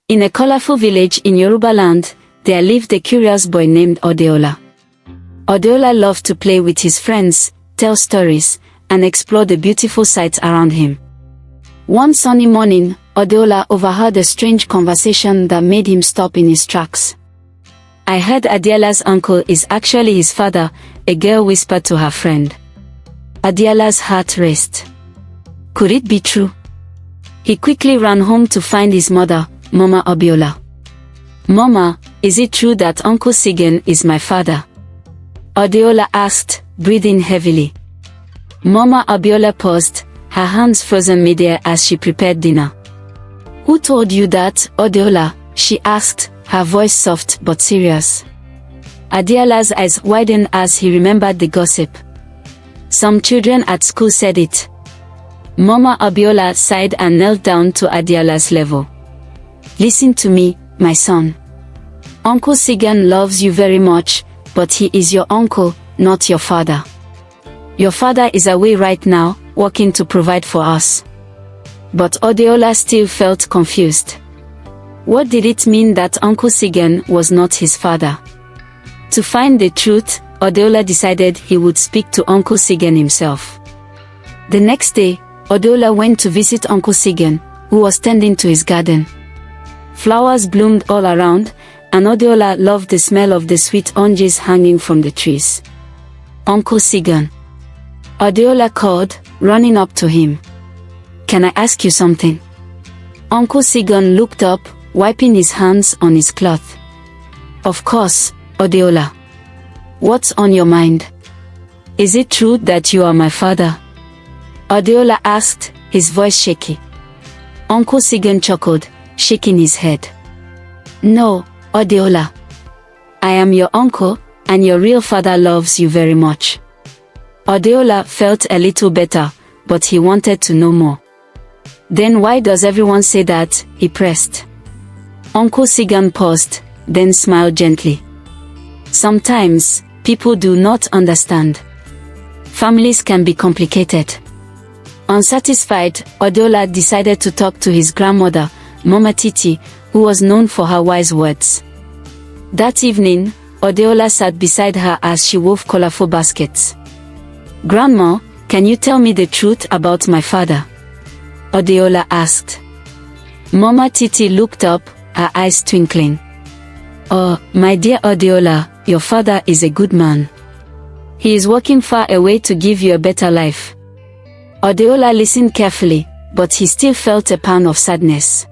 In a colorful village in Yoruba land, there lived a curious boy named Adeola. Adeola loved to play with his friends, tell stories, and explore the beautiful sights around him. One sunny morning, Adeola overheard a strange conversation that made him stop in his tracks. "I heard Adeola's uncle is actually his father," a girl whispered to her friend. Adeola's heart raced. Could it be true? He quickly ran home to find his mother, Mama Adeola. "Mama, is it true that Uncle Segun is my father?" Adeola asked, breathing heavily. Mama Adeola paused, her hands frozen midair as she prepared dinner. "Who told you that, Adeola?" she asked, her voice soft but serious. Adeola's eyes widened as he remembered the gossip. "Some children at school said it." Mama Adeola sighed and knelt down to Adeola's level. "Listen to me, my son. Uncle Segun loves you very much, but he is your uncle, not your father. Your father is away right now, working to provide for us." But Adeola still felt confused. What did it mean that Uncle Segun was not his father? To find the truth, Adeola decided he would speak to Uncle Segun himself. The next day, Adeola went to visit Uncle Segun, who was tending to his garden. Flowers bloomed all around, and Adeola loved the smell of the sweet oranges hanging from the trees. "Uncle Segun," Adeola called, running up to him. "Can I ask you something?" Uncle Segun looked up, wiping his hands on his cloth. "Of course, Adeola. What's on your mind? Is it true that you are my father?" Adeola asked, his voice shaky. Uncle Segun chuckled, shaking his head. "No, Adeola. I am your uncle, and your real father loves you very much." Adeola felt a little better, but he wanted to know more. "Then why does everyone say that?" he pressed. Uncle Segun paused, then smiled gently. "Sometimes, people do not understand. Families can be complicated." Unsatisfied, Adeola decided to talk to his grandmother, Mama Titi, who was known for her wise words. That evening, Adeola sat beside her as she wove colorful baskets. "Grandma, can you tell me the truth about my father?" Adeola asked. Mama Titi looked up, her eyes twinkling. "Oh, my dear Adeola, your father is a good man. He is working far away to give you a better life." Adeola listened carefully, but he still felt a pang of sadness.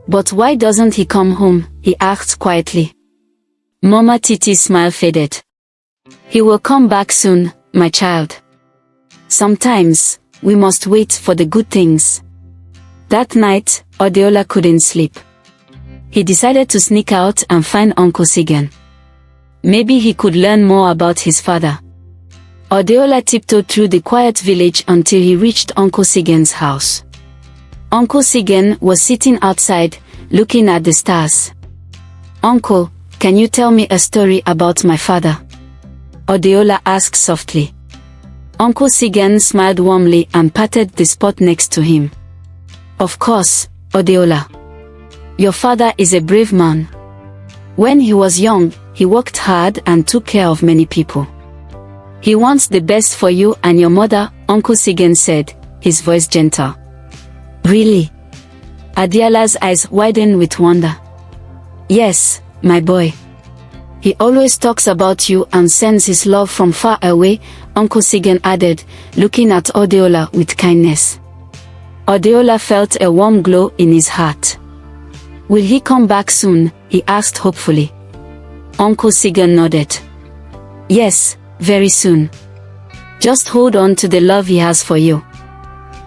"But why doesn't he come home?" he asked quietly. Mama Titi's smile faded. "He will come back soon, my child. Sometimes, we must wait for the good things." That night, Adeola couldn't sleep. He decided to sneak out and find Uncle Segun. Maybe he could learn more about his father. Adeola tiptoed through the quiet village until he reached Uncle Segun's house. Uncle Segun was sitting outside, looking at the stars. "Uncle, can you tell me a story about my father?" Adeola asked softly. Uncle Segun smiled warmly and patted the spot next to him. "Of course, Adeola. Your father is a brave man. When he was young, he worked hard and took care of many people. He wants the best for you and your mother," Uncle Segun said, his voice gentle. "Really?" Adeola's eyes widened with wonder. "Yes, my boy. He always talks about you and sends his love from far away," Uncle Segun added, looking at Adeola with kindness. Adeola felt a warm glow in his heart. "Will he come back soon?" he asked hopefully. Uncle Segun nodded. "Yes, very soon. Just hold on to the love he has for you."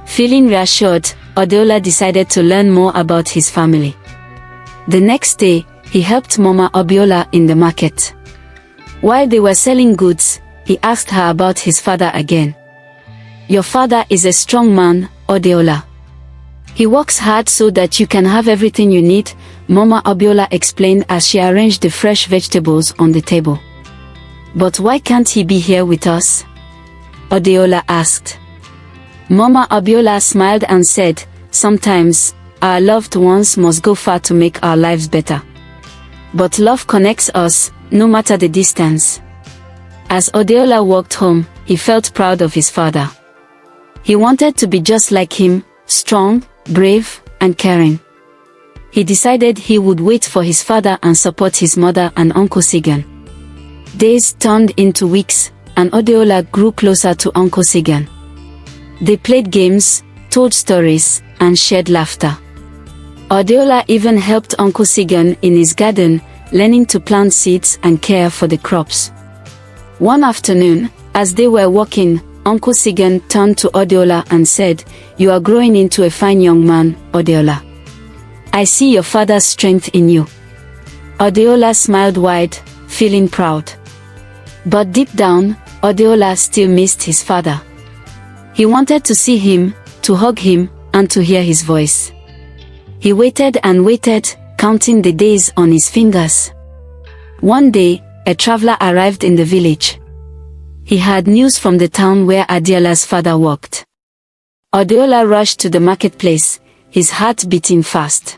Feeling reassured, Adeola decided to learn more about his family. The next day, he helped Mama Adeola in the market. While they were selling goods, he asked her about his father again. "Your father is a strong man, Adeola. He works hard so that you can have everything you need," Mama Adeola explained as she arranged the fresh vegetables on the table. "But why can't he be here with us?" Adeola asked. Mama Adeola smiled and said, "Sometimes, our loved ones must go far to make our lives better. But love connects us, no matter the distance. As Adeola walked home, he felt proud of his father. He wanted to be just like him, strong, brave, and caring. He decided he would wait for his father and support his mother and Uncle Segun. Days turned into weeks, and Adeola grew closer to Uncle Segun. They played games, told stories, and shared laughter. Adeola even helped Uncle Segun in his garden, learning to plant seeds and care for the crops. One afternoon, as they were walking, Uncle Segun turned to Adeola and said, "You are growing into a fine young man, Adeola. I see your father's strength in you." Adeola smiled wide, feeling proud. But deep down, Adeola still missed his father. He wanted to see him, to hug him, and to hear his voice. He waited and waited, counting the days on his fingers. One day, a traveler arrived in the village. He had news from the town where Adeola's father worked. Adeola rushed to the marketplace, his heart beating fast.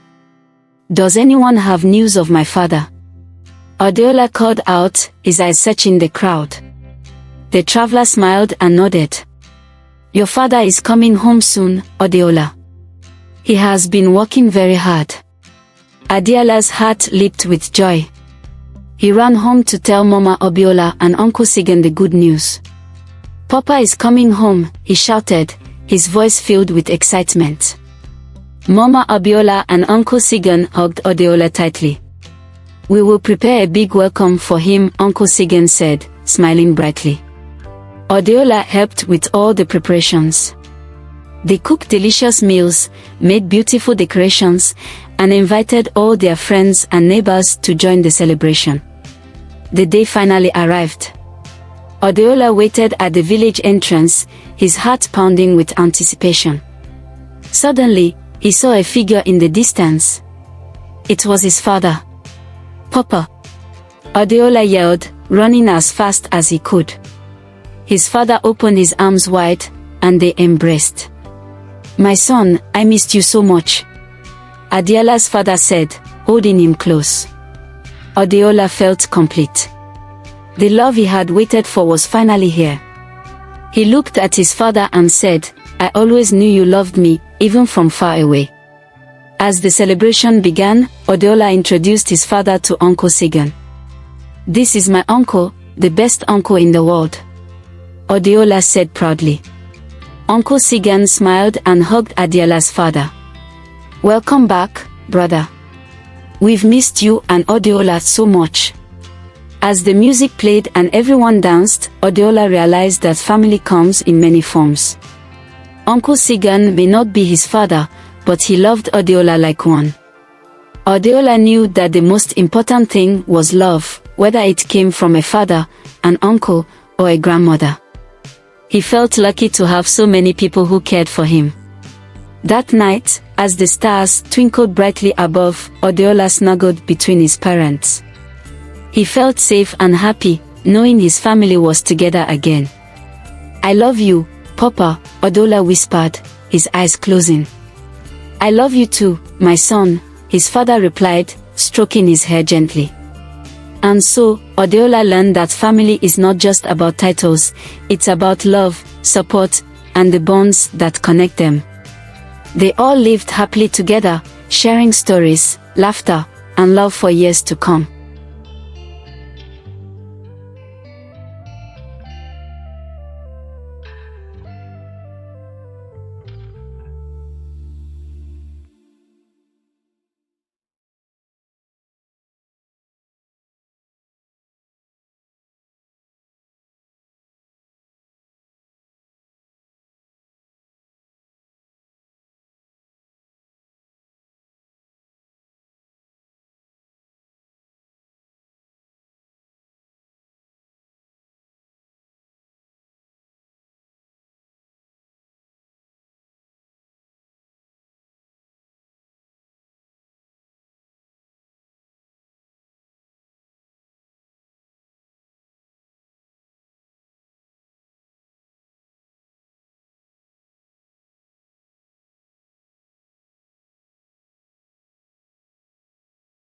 "Does anyone have news of my father?" Adeola called out, his eyes searching the crowd. The traveler smiled and nodded. "Your father is coming home soon, Adeola. He has been working very hard." Adeola's heart leaped with joy. He ran home to tell Mama Adeola and Uncle Segun the good news. "Papa is coming home," he shouted, his voice filled with excitement. Mama Adeola and Uncle Segun hugged Adeola tightly. "We will prepare a big welcome for him," Uncle Segun said, smiling brightly. Adeola helped with all the preparations. They cooked delicious meals, made beautiful decorations, and invited all their friends and neighbors to join the celebration. The day finally arrived. Adeola waited at the village entrance, his heart pounding with anticipation. Suddenly, he saw a figure in the distance. It was his father. "Papa!" Adeola yelled, running as fast as he could. His father opened his arms wide, and they embraced. "My son, I missed you so much," Adeola's father said, holding him close. Adeola felt complete. The love he had waited for was finally here. He looked at his father and said, "I always knew you loved me, even from far away." As the celebration began, Adeola introduced his father to Uncle Segun. "This is my uncle, the best uncle in the world," Adeola said proudly. Uncle Segun smiled and hugged Adeola's father. "Welcome back, brother. We've missed you and Adeola so much." As the music played and everyone danced, Adeola realized that family comes in many forms. Uncle Segun may not be his father, but he loved Adeola like one. Adeola knew that the most important thing was love, whether it came from a father, an uncle, or a grandmother. He felt lucky to have so many people who cared for him. That night, as the stars twinkled brightly above, Adeola snuggled between his parents. He felt safe and happy, knowing his family was together again. "I love you, Papa," Adeola whispered, his eyes closing. "I love you too, my son," his father replied, stroking his hair gently. And so, Adeola learned that family is not just about titles, it's about love, support, and the bonds that connect them. They all lived happily together, sharing stories, laughter, and love for years to come.